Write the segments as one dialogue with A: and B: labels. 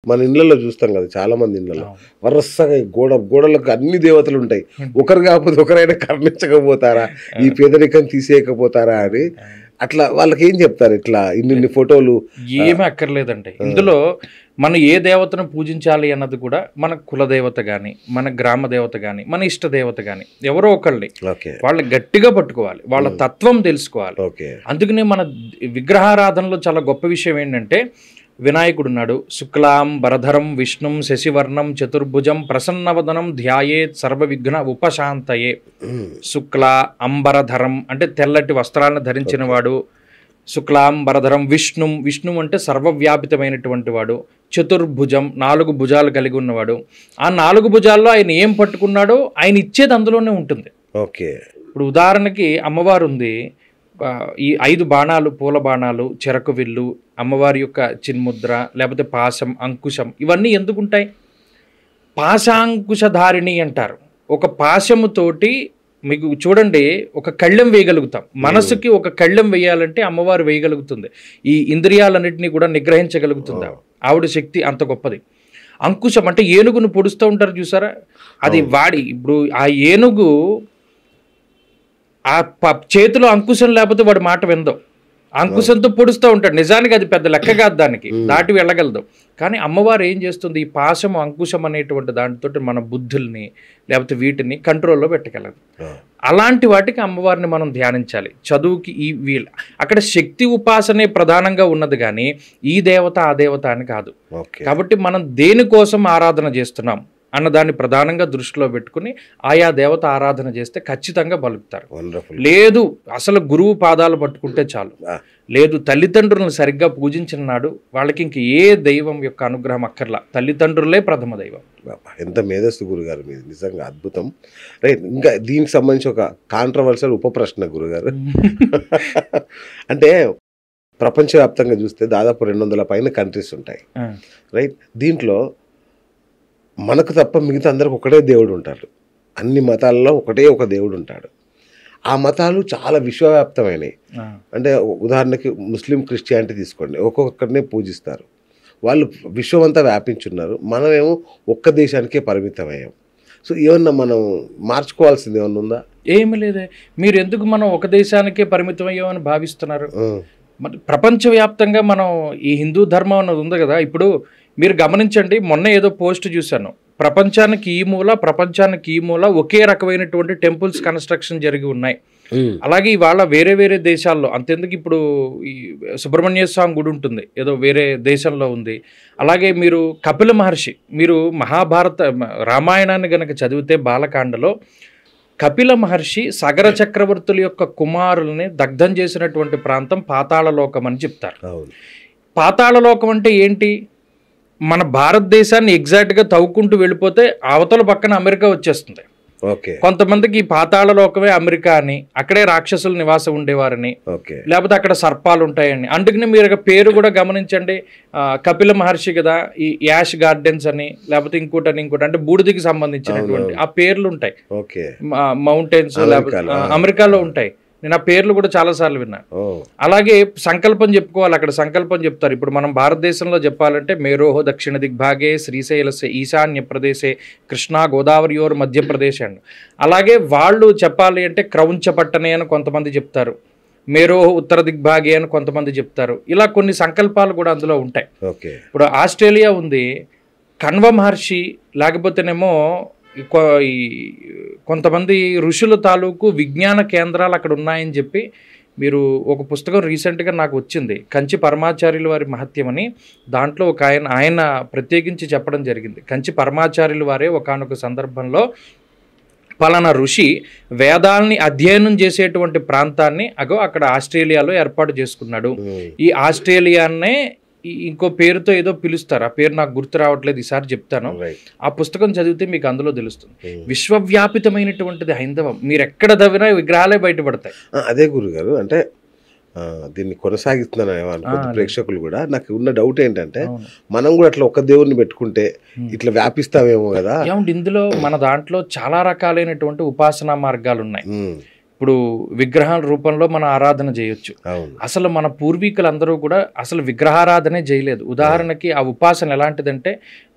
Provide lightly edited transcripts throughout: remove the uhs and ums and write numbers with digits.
A: మన ఇళ్ళలో చూస్తాం కదా చాలా మంది ఇళ్ళలో వరుసగా గోడలకు అన్ని దేవతలు ఉంటాయి. ఒకరు కాకపోతే ఒకరైనా కరుణించకపోతారా, ఈ పేదరికం తీసేయకపోతారా అని అట్లా వాళ్ళకి ఏం చెప్తారు? ఇట్లా ఇన్ని ఫోటోలు
B: ఏమీ అక్కర్లేదండి. ఇందులో మనం ఏ దేవతను పూజించాలి అన్నది కూడా మన కులదేవత కానీ, మన గ్రామ దేవత కానీ, మన ఇష్ట దేవత కానీ ఎవరో ఒకళ్ళని వాళ్ళని గట్టిగా పట్టుకోవాలి, వాళ్ళ తత్వం తెలుసుకోవాలి. అందుకనే మన విగ్రహారాధనలో చాలా గొప్ప విషయం ఏంటంటే, వినాయకుడు ఉన్నాడు, శుక్లాం వరధరం విష్ణుం శశివర్ణం చతుర్భుజం ప్రసన్నవదనం ధ్యాయేత్ సర్వ విఘ్న ఉపశాంతయే. శుక్ల అంబరధరం అంటే తెల్లటి వస్త్రాలను ధరించిన వాడు, శుక్లాం వరధరం విష్ణుం, విష్ణు అంటే సర్వవ్యాపితమైనటువంటి వాడు, చతుర్భుజం 4 భుజాలు కలిగి ఉన్నవాడు. ఆ 4 భుజాల్లో ఆయన ఏం పట్టుకున్నాడో ఆయన ఇచ్చేది అందులోనే ఉంటుంది. ఇప్పుడు ఉదాహరణకి అమ్మవారు ఉంది, ఈ 5 బాణాలు, పూల బాణాలు, చెరకు విల్లు, అమ్మవారి యొక్క చిన్ముద్ర, లేకపోతే పాశం, అంకుశం, ఇవన్నీ ఎందుకుంటాయి? పాశాంకుశధారిణి అంటారు. ఒక పాశముతోటి మీకు చూడండి ఒక కళ్ళెం వేయగలుగుతాం. మనసుకి ఒక కళ్ళెం వేయాలంటే అమ్మవారు వేయగలుగుతుంది. ఈ ఇంద్రియాలన్నింటినీ కూడా నిగ్రహించగలుగుతుంది. ఆవిడ శక్తి అంత గొప్పది. అంకుశం అంటే ఏనుగును పొడుస్తూ ఉంటారు చూసారా, అది వాడి ఇప్పుడు ఆ ఏనుగు ఆ చేతిలో అంకుశం లేకపోతే వాడి మాట విందో, అంకుశంతో పొడుస్తూ ఉంటాడు. నిజానికి అది పెద్ద లెక్క కాదు, దానికి దాటి వెళ్ళగలదు. కానీ అమ్మవారు ఏం చేస్తుంది, ఈ పాశం అంకుశం అనేటువంటి దానితో మన బుద్ధుల్ని లేకపోతే వీటిని కంట్రోల్లో పెట్టగలదు. అలాంటి వాటికి అమ్మవారిని మనం ధ్యానించాలి. చదువుకి అక్కడ శక్తి ఉపాసనే ప్రధానంగా ఉన్నది కానీ ఈ దేవత ఆ దేవత అని కాదు. కాబట్టి మనం దేనికోసం ఆరాధన చేస్తున్నాం అన్నదాన్ని ప్రధానంగా దృష్టిలో పెట్టుకుని ఆయా దేవత ఆరాధన చేస్తే ఖచ్చితంగా బలుకుతారు. లేదు అసలు గురువు పాదాలు పట్టుకుంటే చాలు, లేదు తల్లిదండ్రులను సరిగ్గా పూజించిన నాడు వాళ్ళకి ఇంక ఏ దైవం యొక్క అనుగ్రహం అక్కర్లా, తల్లిదండ్రులే ప్రథమ దైవం.
A: ఎంత మేధస్సు గురుగారు మీది, నిజంగా అద్భుతం. రైట్, ఇంకా దీనికి సంబంధించి ఒక కాంట్రవర్షియల్ ఉప ప్రశ్న గురుగారు. అంటే ప్రపంచవ్యాప్తంగా చూస్తే దాదాపు 200 పైన కంట్రీస్ ఉంటాయి. రైట్, దీంట్లో మనకు తప్ప మిగతా అందరికి ఒకటే దేవుడు ఉంటాడు. అన్ని మతాలలో ఒకటే ఒక దేవుడు ఉంటాడు. ఆ మతాలు చాలా విశ్వవ్యాప్తమైనవి. అంటే ఉదాహరణకి ముస్లిం, క్రిస్టియానిటీ తీసుకోండి, ఒక్కొక్కరినే పూజిస్తారు. వాళ్ళు విశ్వం అంతా వ్యాపించున్నారు. మనమేమో ఒక్క దేశానికే పరిమితమయ్యాం. సో ఏమన్నా మనం మార్చుకోవాల్సింది ఏమన్నా ఉందా?
B: ఏమి లేదే. మీరు ఎందుకు మనం ఒక దేశానికే పరిమితం అయ్యామని భావిస్తున్నారు? ప్రపంచవ్యాప్తంగా మనం ఈ హిందూ ధర్మం అన్నది ఉంది కదా. ఇప్పుడు మీరు గమనించండి, మొన్న ఏదో పోస్ట్ చూశాను, ప్రపంచానికి ఈ మూల ఒకే రకమైనటువంటి టెంపుల్స్ కన్స్ట్రక్షన్ జరిగి ఉన్నాయి. అలాగే ఇవాళ వేరే వేరే దేశాల్లో అంతెందుకు, ఇప్పుడు ఈ సుబ్రహ్మణ్య స్వామి గుడి ఉంటుంది, ఏదో వేరే దేశంలో ఉంది. అలాగే మీరు కపిల మహర్షి, మీరు రామాయణాన్ని గనక చదివితే బాలకాండలో కపిల మహర్షి సగర చక్రవర్తుల యొక్క కుమారుల్ని దగ్ధం చేసినటువంటి ప్రాంతం పాతాళలోకం అని చెప్తారు. పాతాళలోకం అంటే ఏంటి? మన భారతదేశాన్ని ఎగ్జాక్ట్గా తవ్వుకుంటూ వెళ్ళిపోతే అవతల పక్కన అమెరికా వచ్చేస్తుంది. కొంతమందికి ఈ పాతాళ లోకమే అమెరికా అని, అక్కడే రాక్షసులు నివాసం ఉండేవారని, లేకపోతే అక్కడ సర్పాలు ఉంటాయని. అందుకని మీరు పేరు కూడా గమనించండి, కపిల మహర్షి కదా, ఈ యాష్ గార్డెన్స్ అని, లేకపోతే ఇంకోటి అంటే బూడిదికి సంబంధించినటువంటి ఆ పేర్లు ఉంటాయి. మౌంటైన్స్ లేకపోతే అమెరికాలో ఉంటాయి. నేను ఆ పేర్లు కూడా చాలాసార్లు విన్నాను. అలాగే సంకల్పం చెప్పుకోవాలి, అక్కడ సంకల్పం చెప్తారు. ఇప్పుడు మనం భారతదేశంలో చెప్పాలంటే మేరోహో దక్షిణ దిగ్భాగే శ్రీశైలస్య ఈశాన్య ప్రదేశే కృష్ణా గోదావరియోర్ మధ్యప్రదేశ్ అండ్ అలాగే వాళ్ళు చెప్పాలి అంటే క్రౌంచపట్టనే అని కొంతమంది చెప్తారు, మేరోహో ఉత్తర దిగ్భాగే అని కొంతమంది చెప్తారు. ఇలా కొన్ని సంకల్పాలు కూడా అందులో ఉంటాయి. ఇప్పుడు ఆస్ట్రేలియా ఉంది, కణ్వ మహర్షి లేకపోతేనేమో ఈ కొంతమంది ఋషుల తాలూకు విజ్ఞాన కేంద్రాలు అక్కడ ఉన్నాయని చెప్పి మీరు ఒక పుస్తకం రీసెంట్గా నాకు వచ్చింది, కంచి పరమాచార్యుల వారి మహత్యం అని. దాంట్లో ఒక ఆయన ప్రత్యేకించి చెప్పడం జరిగింది. కంచి పరమాచార్యుల వారే ఒకానొక సందర్భంలో పలానా ఋషి వేదాలని అధ్యయనం చేసేటువంటి ప్రాంతాన్ని అక్కడ ఆస్ట్రేలియాలో ఏర్పాటు చేసుకున్నాడు. ఈ ఆస్ట్రేలియానే ఇంకో పేరుతో ఏదో పిలుస్తారు, ఆ పేరు నాకు గుర్తు రావట్లేదు, ఈసారి చెప్తాను. ఆ పుస్తకం చదివితే మీకు అందులో తెలుస్తుంది. విశ్వవ్యాపితమైనటువంటిది హైందవం. మీరు ఎక్కడ దవ్వినా విగ్రహాలే బయటపడతాయి.
A: అదే గురుగారు, అంటే దీన్ని కొనసాగిస్తున్నాను అనుకుంటే ప్రేక్షకులు కూడా. నాకు ఉన్న డౌట్ ఏంటంటే, మనం కూడా అట్లా ఒక దేవుడిని పెట్టుకుంటే ఇట్లా వ్యాపిస్తామేమో కదా.
B: ఇందులో మన దాంట్లో చాలా రకాలైనటువంటి ఉపాసనా మార్గాలు ఉన్నాయి. ఇప్పుడు విగ్రహాల రూపంలో మనం ఆరాధన చేయొచ్చు.
A: అవును.
B: అసలు మన పూర్వీకులందరూ కూడా అసలు విగ్రహారాధనే చేయలేదు. ఉదాహరణకి ఆ ఉపాసన ఎలాంటిదంటే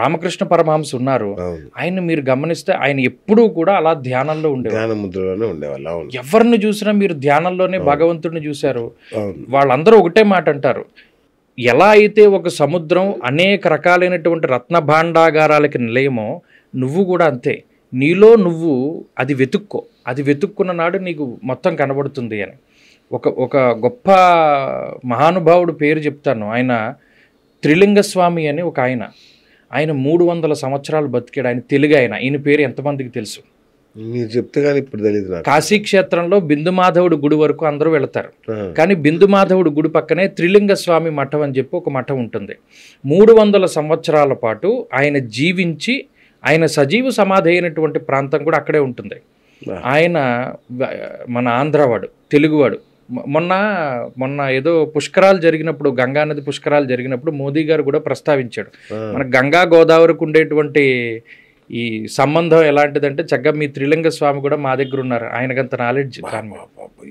B: రామకృష్ణ పరమహంస ఉన్నారు,
A: అవును.
B: ఆయన మీరు గమనిస్తే ఆయన ఎప్పుడూ కూడా అలా ధ్యానంలో ఉండేవారు.
A: ధ్యాన ముద్రలోనే ఉండేవాళ్ళు. అవును.
B: ఎవరిని చూసినా మీరు ధ్యానంలోనే భగవంతుడిని చూశారు.
A: అవును.
B: వాళ్ళందరూ ఒకటే మాట అంటారు, ఎలా అయితే ఒక సముద్రం అనేక రకాలైనటువంటి రత్న భాండాగారాలకి నిలయమో నువ్వు కూడా అంతే, నీలో నువ్వు అది వెతుక్కో, అది వెతుక్కున్న నాడు నీకు మొత్తం కనబడుతుంది అని. ఒక గొప్ప మహానుభావుడు పేరు చెప్తాను, ఆయన త్రిలింగ స్వామి అని ఒక ఆయన 300 సంవత్సరాలు బతికాడు. ఆయన తెలుగు ఆయన. ఈయన పేరు ఎంతమందికి తెలుసు?
A: మీరు చెప్తే కానీ ఇప్పుడు తెలియదు నాకు.
B: కాశీ క్షేత్రంలో బిందుమాధవుడు గుడి వరకు అందరూ వెళతారు, కానీ బిందుమాధవుడు గుడి పక్కనే త్రిలింగ స్వామి మఠం అని చెప్పి ఒక మఠం ఉంటుంది. 300 సంవత్సరాల పాటు ఆయన జీవించి ఆయన సజీవ సమాధి అయినటువంటి ప్రాంతం కూడా అక్కడే ఉంటుంది. ఆయన మన ఆంధ్రవాడు, తెలుగువాడు. మొన్న ఏదో పుష్కరాలు జరిగినప్పుడు, గంగానది పుష్కరాలు జరిగినప్పుడు మోదీ గారు కూడా ప్రస్తావించాడు, మన గంగా గోదావరికి ఉండేటువంటి ఈ సంబంధం ఎలాంటిదంటే చక్కగా మీ త్రిలింగ స్వామి కూడా మా దగ్గర ఉన్నారు. ఆయనకంత నాలెడ్జ్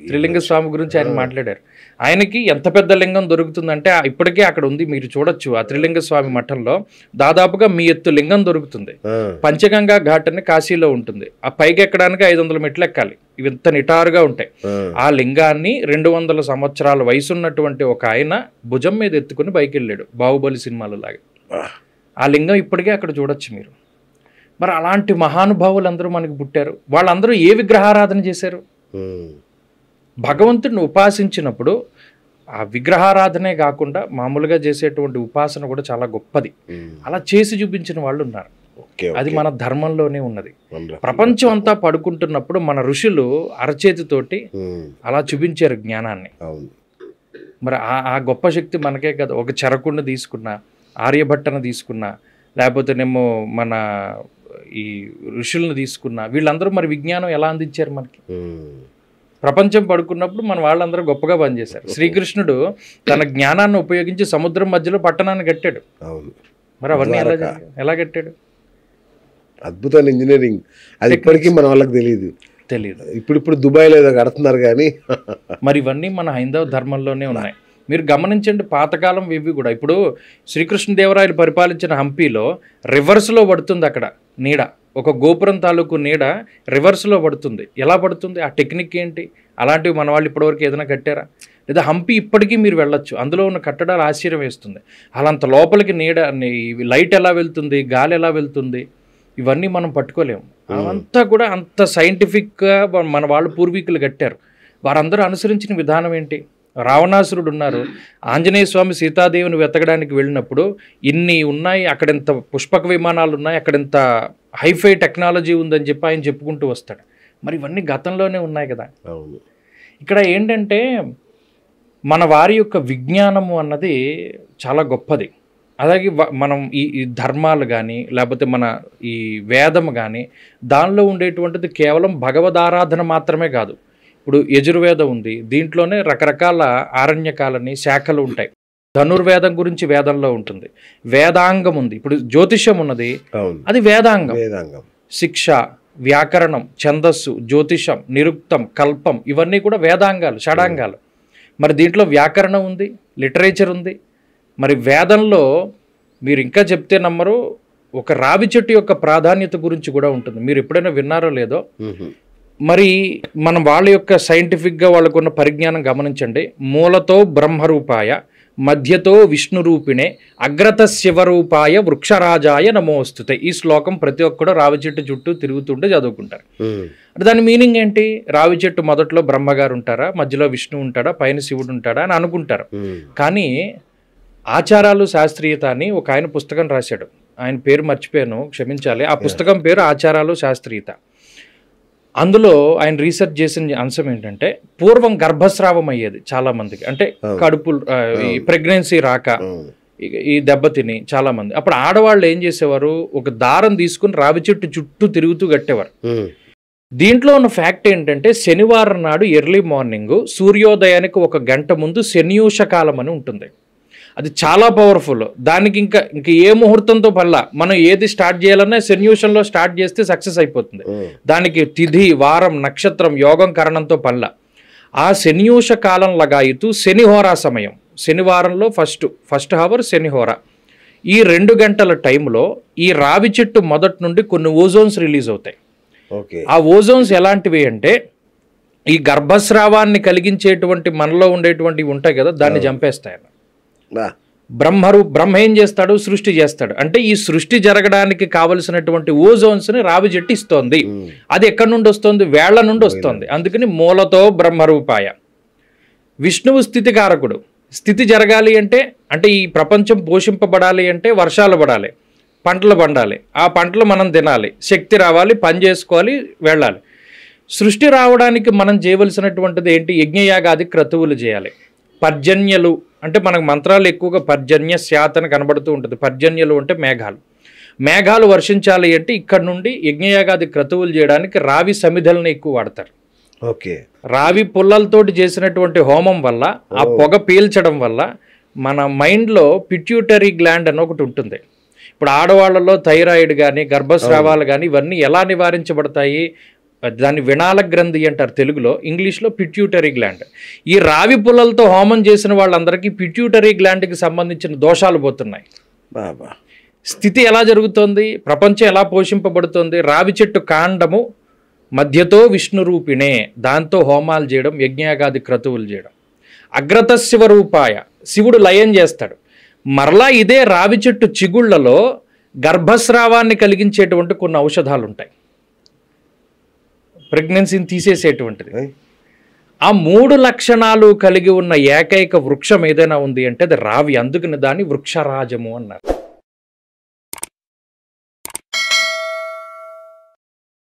B: త్రిలింగ స్వామి గురించి ఆయన మాట్లాడారు. ఆయనకి ఎంత పెద్ద లింగం దొరుకుతుందంటే ఇప్పటికే అక్కడ ఉంది, మీరు చూడొచ్చు. ఆ త్రిలింగ స్వామి మఠంలో దాదాపుగా మీ ఎత్తు లింగం దొరుకుతుంది. పంచగంగా ఘాట్ అని కాశీలో ఉంటుంది. ఆ పైకి ఎక్కడానికి 500 మెట్లు ఎక్కాలి. ఇవి ఇంత నిటారుగా ఉంటాయి. ఆ లింగాన్ని 200 సంవత్సరాల వయసున్నటువంటి ఒక ఆయన భుజం మీద ఎత్తుకుని పైకి వెళ్ళాడు, బాహుబలి సినిమాలో లాగా. ఆ లింగం ఇప్పటికే అక్కడ చూడొచ్చు మీరు. మరి అలాంటి మహానుభావులు అందరూ మనకి పుట్టారు. వాళ్ళందరూ ఏ విగ్రహారాధన చేశారు? భగవంతుడిని ఉపాసించినప్పుడు ఆ విగ్రహారాధనే కాకుండా మామూలుగా చేసేటువంటి ఉపాసన కూడా చాలా గొప్పది. అలా చేసి చూపించిన వాళ్ళు ఉన్నారు. అది మన ధర్మంలోనే ఉన్నది. ప్రపంచం అంతా పడుకుంటున్నప్పుడు మన ఋషులు అరచేతితోటి అలా చూపించారు జ్ఞానాన్ని. మరి ఆ గొప్ప శక్తి మనకే కదా. ఒక చరకుడిని తీసుకున్నా, ఆర్యభట్టను తీసుకున్నా, లేకపోతేనేమో మన ఈ ఋషులను తీసుకున్నా, వీళ్ళందరూ మరి విజ్ఞానం ఎలా అందించారు మనకి? ప్రపంచం పడుకున్నప్పుడు మన వాళ్ళందరూ గొప్పగా పనిచేశారు. శ్రీకృష్ణుడు తన జ్ఞానాన్ని ఉపయోగించి సముద్రం మధ్యలో పట్టణాన్ని కట్టాడు. మరి అవన్నీ ఎలా కట్టాడు?
A: అద్భుతమైన ఇంజనీరింగ్. అది ఇప్పటికీ మన వాళ్ళకి తెలియదు. ఇప్పుడు దుబాయ్లో ఏదో కడుతున్నారు కానీ
B: మరి ఇవన్నీ మన హైందవ ధర్మంలోనే ఉన్నాయి. మీరు గమనించండి, పాతకాలం ఇవి కూడా. ఇప్పుడు శ్రీకృష్ణదేవరాయలు పరిపాలించిన హంపీలో రివర్స్లో పడుతుంది అక్కడ నీడ. ఒక గోపురం తాలూకు నీడ రివర్స్లో పడుతుంది. ఎలా పడుతుంది? ఆ టెక్నిక్ ఏంటి? అలాంటివి మన వాళ్ళు ఇప్పటివరకు ఏదైనా కట్టారా? లేదా హంపీ ఇప్పటికీ మీరు వెళ్ళొచ్చు, అందులో ఉన్న కట్టడాలు ఆశ్చర్యం వేస్తుంది. అలాంత లోపలికి నీడ, లైట్ ఎలా వెళ్తుంది, గాలి ఎలా వెళ్తుంది, ఇవన్నీ మనం పట్టుకోలేము. అవంతా కూడా అంత సైంటిఫిక్గా మన వాళ్ళు పూర్వీకులు కట్టారు. వారందరూ అనుసరించిన విధానం ఏంటి? రావణాసురుడు ఉన్నారు, ఆంజనేయ స్వామి సీతాదేవిని వెతకడానికి వెళ్ళినప్పుడు ఇన్ని ఉన్నాయి, అక్కడెంత పుష్పక విమానాలు ఉన్నాయి, అక్కడెంత హైఫై టెక్నాలజీ ఉందని చెప్పి ఆయన చెప్పుకుంటూ వస్తాడు. మరి ఇవన్నీ గతంలోనే ఉన్నాయి కదా. ఇక్కడ ఏంటంటే మన వారి యొక్క విజ్ఞానము అన్నది చాలా గొప్పది. అలాగే మనం ఈ ధర్మాలు కానీ లేకపోతే మన ఈ వేదము కానీ దానిలో ఉండేటువంటిది కేవలం భగవదారాధన మాత్రమే కాదు. ఇప్పుడు యజుర్వేదం ఉంది, దీంట్లోనే రకరకాల ఆరణ్యకాలని శాఖలు ఉంటాయి. ధనుర్వేదం గురించి వేదంలో ఉంటుంది. వేదాంగం ఉంది, ఇప్పుడు జ్యోతిష్యం ఉన్నది, అది వేదాంగం. శిక్ష, వ్యాకరణం, ఛందస్సు, జ్యోతిషం, నిరుక్తం, కల్పం, ఇవన్నీ కూడా వేదాంగాలు, షడాంగాలు. మరి దీంట్లో వ్యాకరణం ఉంది, లిటరేచర్ ఉంది. మరి వేదంలో మీరు ఇంకా చెప్తే నమ్మరు, ఒక రావి చెట్టు యొక్క ప్రాధాన్యత గురించి కూడా ఉంటుంది. మీరు ఎప్పుడైనా విన్నారో లేదో. మరి మనం వాళ్ళ యొక్క సైంటిఫిక్గా వాళ్ళకున్న పరిజ్ఞానం గమనించండి. మూలతో బ్రహ్మరూపాయ, మధ్యతో విష్ణురూపిణే, అగ్రత శివరూపాయ, వృక్షరాజాయ నమోస్తుతే. ఈ శ్లోకం ప్రతి ఒక్కడు రావి చెట్టు చుట్టూ తిరుగుతుంటే చదువుకుంటారు. అంటే దాని మీనింగ్ ఏంటి? రావి చెట్టు మొదట్లో బ్రహ్మగారు ఉంటారా, మధ్యలో విష్ణు ఉంటాడా, పైన శివుడు ఉంటాడా అని అనుకుంటారు. కానీ ఆచారాలు శాస్త్రీయత అని ఒక ఆయన పుస్తకం రాశాడు. ఆయన పేరు మర్చిపోయాను, క్షమించాలి. ఆ పుస్తకం పేరు ఆచారాలు శాస్త్రీయత. అందులో ఆయన రీసెర్చ్ చేసిన అంశం ఏంటంటే, పూర్వం గర్భస్రావం అయ్యేది చాలా మందికి, అంటే కడుపు ప్రెగ్నెన్సీ రాక ఈ దెబ్బతిని చాలా మంది. అప్పుడు ఆడవాళ్ళు ఏం చేసేవారు, ఒక దారం తీసుకుని రావి చెట్టు చుట్టూ తిరుగుతూ కట్టేవారు. దీంట్లో ఉన్న ఫ్యాక్ట్ ఏంటంటే, శనివారం నాడు ఎర్లీ మార్నింగ్ సూర్యోదయానికి 1 గంట ముందు శనియూష కాలం అని ఉంటుంది. అది చాలా పవర్ఫుల్. దానికి ఇంకా ఏ ముహూర్తంతో పల్లా మనం ఏది స్టార్ట్ చేయాలన్నా శనియూషంలో స్టార్ట్ చేస్తే సక్సెస్ అయిపోతుంది. దానికి తిథి, వారం, నక్షత్రం, యోగం, కరణంతో పల్లా. ఆ శనియూష కాలం లగాయితూ శనిహోరా సమయం, శనివారంలో ఫస్ట్ హవర్ శనిహోరా. ఈ 2 గంటల టైంలో ఈ రావి చెట్టు మొదటి నుండి కొన్ని ఓజోన్స్ రిలీజ్ అవుతాయి. ఆ ఓజోన్స్ ఎలాంటివి అంటే ఈ గర్భస్రావాన్ని కలిగించేటువంటి మనలో ఉండేటువంటివి ఉంటాయి కదా, దాన్ని చంపేస్తాయి. బ్రహ్మ ఏం చేస్తాడు, సృష్టి చేస్తాడు. అంటే ఈ సృష్టి జరగడానికి కావలసినటువంటి ఓజోన్స్ని రావి చెట్టు ఇస్తోంది. అది ఎక్కడి నుండి వస్తుంది, వేళ్ల నుండి వస్తుంది. అందుకని మూలతో బ్రహ్మరూపాయ. విష్ణువు స్థితికారకుడు. స్థితి జరగాలి అంటే ఈ ప్రపంచం పోషింపబడాలి అంటే వర్షాలు పడాలి, పంటలు పండాలి, ఆ పంటలు మనం తినాలి, శక్తి రావాలి, పని చేసుకోవాలి, వెళ్ళాలి. సృష్టి రావడానికి మనం చేయవలసినటువంటిది ఏంటి, యజ్ఞయాగాది క్రతువులు చేయాలి. పర్జన్యలు అంటే మనకు మంత్రాలు ఎక్కువగా పర్జన్య శాత్ అని కనబడుతూ ఉంటుంది. పర్జన్యలు అంటే మేఘాలు వర్షించాలి అంటే ఇక్కడ నుండి యజ్ఞయాగాది క్రతువులు చేయడానికి రావి సమిధలను ఎక్కువ వాడతారు. రావి పుల్లలతోటి చేసినటువంటి హోమం వల్ల, ఆ పొగ పీల్చడం వల్ల మన మైండ్లో పిట్యూటరీ గ్లాండ్ అని ఒకటి ఉంటుంది. ఇప్పుడు ఆడవాళ్ళలో థైరాయిడ్ కానీ గర్భస్రావాలు కానీ ఇవన్నీ ఎలా నివారించబడతాయి, దాన్ని వినాల గ్రంథి అంటారు తెలుగులో, ఇంగ్లీష్లో పిట్యూటరీ గ్లాండ్. ఈ రావి పుల్లలతో హోమం చేసిన వాళ్ళందరికీ పిట్యూటరీ గ్లాండ్కి సంబంధించిన దోషాలు పోతున్నాయి. స్థితి ఎలా జరుగుతోంది, ప్రపంచం ఎలా పోషింపబడుతుంది, రావి చెట్టు కాండము మధ్యతో విష్ణు రూపిణే, దాంతో హోమాలు చేయడం, యజ్ఞయాగాది క్రతువులు చేయడం. అగ్రత శివరూపాయ, శివుడు లయం చేస్తాడు. మరలా ఇదే రావి చెట్టు చిగుళ్లలో గర్భస్రావాన్ని కలిగించేటువంటి కొన్ని ఔషధాలు ఉంటాయి, ప్రెగ్నెన్సీని తీసేసేటువంటిది. ఆ 3 లక్షణాలు కలిగి ఉన్న ఏకైక వృక్షం ఏదైనా ఉంది అంటే అది రావి. అందుకని దాన్ని వృక్షరాజము అన్నారు.